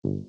What's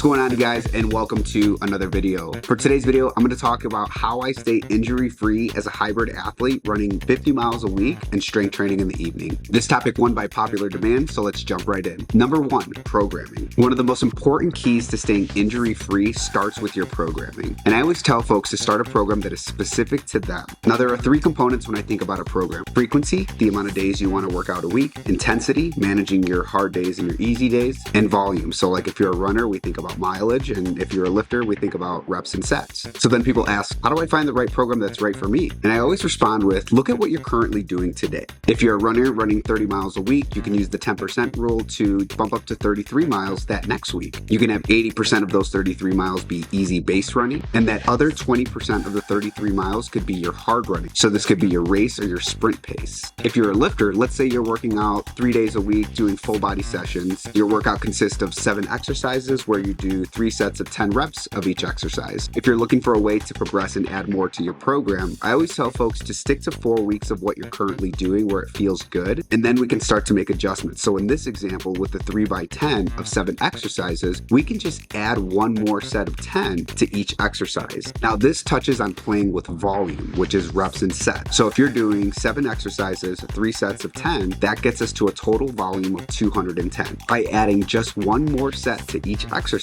going on, you guys, and welcome to another video. For today's video, I'm going to talk about how I stay injury-free as a hybrid athlete running 50 miles a week and strength training in the evening. This topic won by popular demand, so let's jump right in. Number one, programming. One of the most important keys to staying injury-free starts with your programming. And I always tell folks to start a program that is specific to them. Now, there are three components when I think about a program. Frequency, the amount of days you want to work out a week. Intensity, managing your hard days and your easy days. And volume. So like if you're a runner, we think about mileage, and if you're a lifter, we think about reps and sets. So then people ask, how do I find the right program that's right for me? And I always respond with, look at what you're currently doing today. If you're a runner running 30 miles a week, you can use the 10% rule to bump up to 33 miles that next week. You can have 80% of those 33 miles be easy base running, and that other 20% of the 33 miles could be your hard running. So this could be your race or your sprint pace. If you're a lifter, let's say you're working out 3 days a week doing full body sessions. Your workout consists of 7 exercises where you do 3 sets of 10 reps of each exercise. If you're looking for a way to progress and add more to your program, I always tell folks to stick to 4 weeks of what you're currently doing where it feels good, and then we can start to make adjustments. So in this example, with the 3x10 of 7 exercises, we can just add 1 more set of 10 to each exercise. Now this touches on playing with volume, which is reps and sets. So if you're doing 7 exercises, 3 sets of 10, that gets us to a total volume of 210. By adding just 1 more set to each exercise,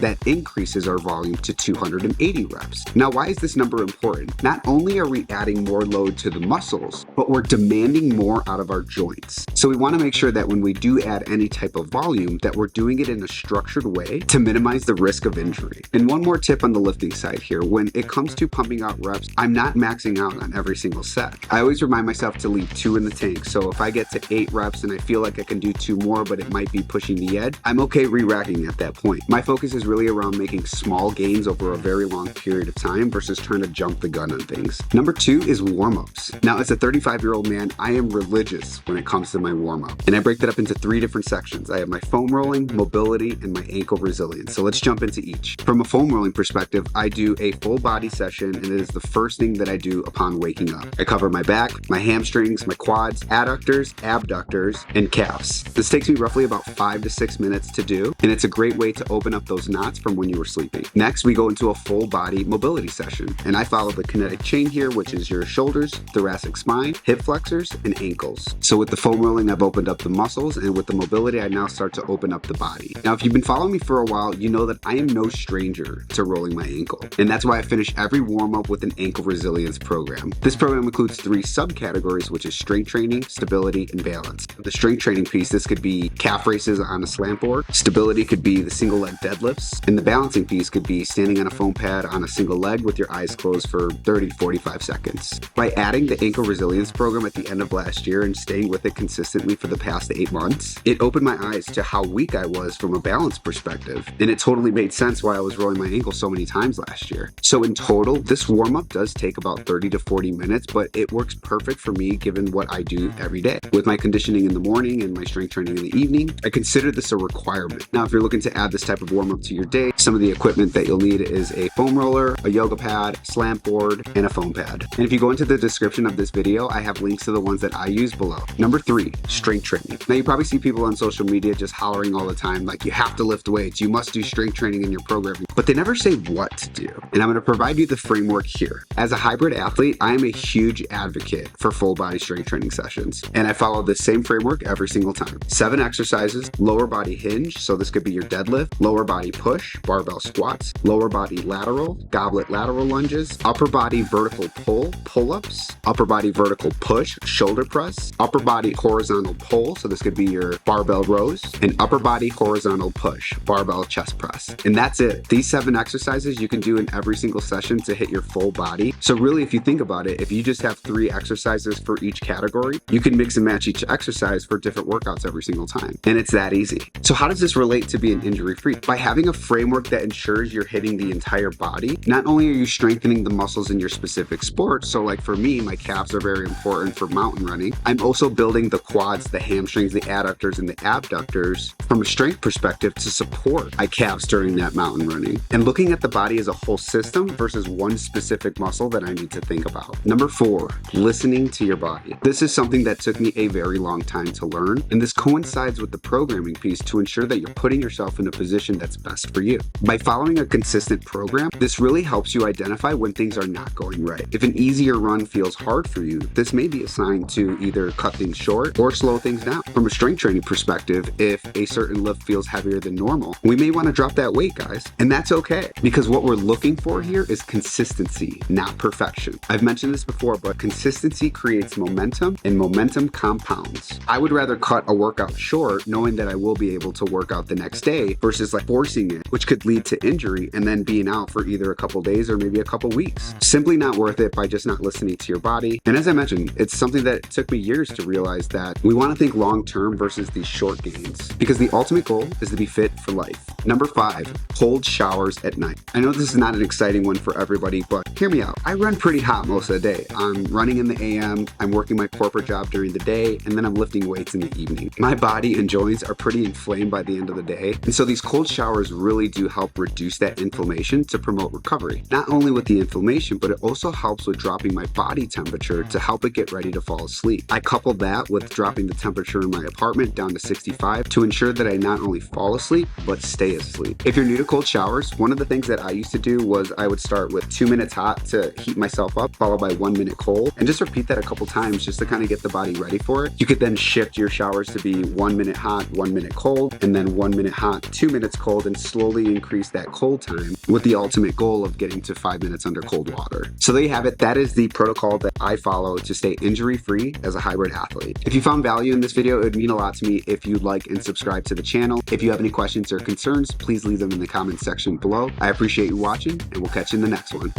that increases our volume to 280 reps. Now, why is this number important? Not only are we adding more load to the muscles, but we're demanding more out of our joints. So we want to make sure that when we do add any type of volume, that we're doing it in a structured way to minimize the risk of injury. And one more tip on the lifting side here, when it comes to pumping out reps, I'm not maxing out on every single set. I always remind myself to leave 2 in the tank. So if I get to 8 reps and I feel like I can do 2 more, but it might be pushing the edge, I'm okay re-racking at that point. My focus is really around making small gains over a very long period of time versus trying to jump the gun on things. Number 2 is warm-ups. Now, as a 35-year-old man, I am religious when it comes to my warm-up. And I break that up into 3 different sections. I have my foam rolling, mobility, and my ankle resilience. So let's jump into each. From a foam rolling perspective, I do a full body session, and it is the first thing that I do upon waking up. I cover my back, my hamstrings, my quads, adductors, abductors, and calves. This takes me roughly about 5 to 6 minutes to do, and it's a great way to open up those knots from when you were sleeping. Next, we go into a full body mobility session, and I follow the kinetic chain here, which is your shoulders, thoracic spine, hip flexors, and ankles. So with the foam rolling, I've opened up the muscles, and with the mobility, I now start to open up the body. Now, if you've been following me for a while, you know that I am no stranger to rolling my ankle, and that's why I finish every warm-up with an ankle resilience program. This program includes 3 subcategories, which is strength training, stability, and balance. The strength training piece, this could be calf raises on a slant board. Stability could be the single leg deadlifts, and the balancing piece could be standing on a foam pad on a single leg with your eyes closed for 30 to 45 seconds. By adding the ankle resilience program at the end of last year and staying with it consistently for the past 8 months, it opened my eyes to how weak I was from a balance perspective, and it totally made sense why I was rolling my ankle so many times last year. So in total, this warm-up does take about 30 to 40 minutes, but it works perfect for me given what I do every day. With my conditioning in the morning and my strength training in the evening, I consider this a requirement. Now, if you're looking to add this type of warm-up to your day, some of the equipment that you'll need is a foam roller, a yoga pad, slant board, and a foam pad. And if you go into the description of this video, I have links to the ones that I use below. Number 3, strength training. Now, you probably see people on social media just hollering all the time, like, you have to lift weights, you must do strength training in your programming, but they never say what to do. And I'm going to provide you the framework here. As a hybrid athlete, I am a huge advocate for full body strength training sessions, and I follow the same framework every single time. 7 exercises, lower body hinge, so this could be your deadlift, lower body push, barbell squats, lower body lateral, goblet lateral lunges, upper body vertical pull, pull-ups, upper body vertical push, shoulder press, upper body horizontal pull, so this could be your barbell rows, and upper body horizontal push, barbell chest press. And that's it. These 7 exercises you can do in every single session to hit your full body. So really, if you think about it, if you just have 3 exercises for each category, you can mix and match each exercise for different workouts every single time. And it's that easy. So how does this relate to being injury-free? injury. By having a framework that ensures you're hitting the entire body, not only are you strengthening the muscles in your specific sport, so like for me, my calves are very important for mountain running, I'm also building the quads, the hamstrings, the adductors, and the abductors from a strength perspective to support my calves during that mountain running. And looking at the body as a whole system versus one specific muscle that I need to think about. Number 4, listening to your body. This is something that took me a very long time to learn, and this coincides with the programming piece to ensure that you're putting yourself in a position that's best for you. By following a consistent program, this really helps you identify when things are not going right. If an easier run feels hard for you, this may be a sign to either cut things short or slow things down. From a strength training perspective, if a certain lift feels heavier than normal, we may want to drop that weight, guys. And that's okay, because what we're looking for here is consistency, not perfection. I've mentioned this before, but consistency creates momentum, and momentum compounds. I would rather cut a workout short knowing that I will be able to work out the next day versus like forcing it, which could lead to injury and then being out for either a couple days or maybe a couple weeks. Simply not worth it by just not listening to your body. And as I mentioned, it's something that took me years to realize that we want to think long-term versus these short gains, because the ultimate goal is to be fit for life. Number 5, cold showers at night. I know this is not an exciting one for everybody, but hear me out. I run pretty hot most of the day. I'm running in the AM, I'm working my corporate job during the day, and then I'm lifting weights in the evening. My body and joints are pretty inflamed by the end of the day, and so these cold showers really do help reduce that inflammation to promote recovery. Not only with the inflammation, but it also helps with dropping my body temperature to help it get ready to fall asleep. I coupled that with dropping the temperature in my apartment down to 65 to ensure that I not only fall asleep, but stay asleep. If you're new to cold showers, one of the things that I used to do was I would start with 2 minutes hot to heat myself up, followed by 1 minute cold, and just repeat that a couple times just to kind of get the body ready for it. You could then shift your showers to be 1 minute hot, 1 minute cold, and then 1 minute hot, 2 minutes cold, and slowly increase that cold time with the ultimate goal of getting to 5 minutes under cold water. So there you have it. That is the protocol that I follow to stay injury-free as a hybrid athlete. If you found value in this video, it would mean a lot to me if you'd like and subscribe to the channel. If you have any questions or concerns, please leave them in the comments section below. I appreciate you watching, and we'll catch you in the next one.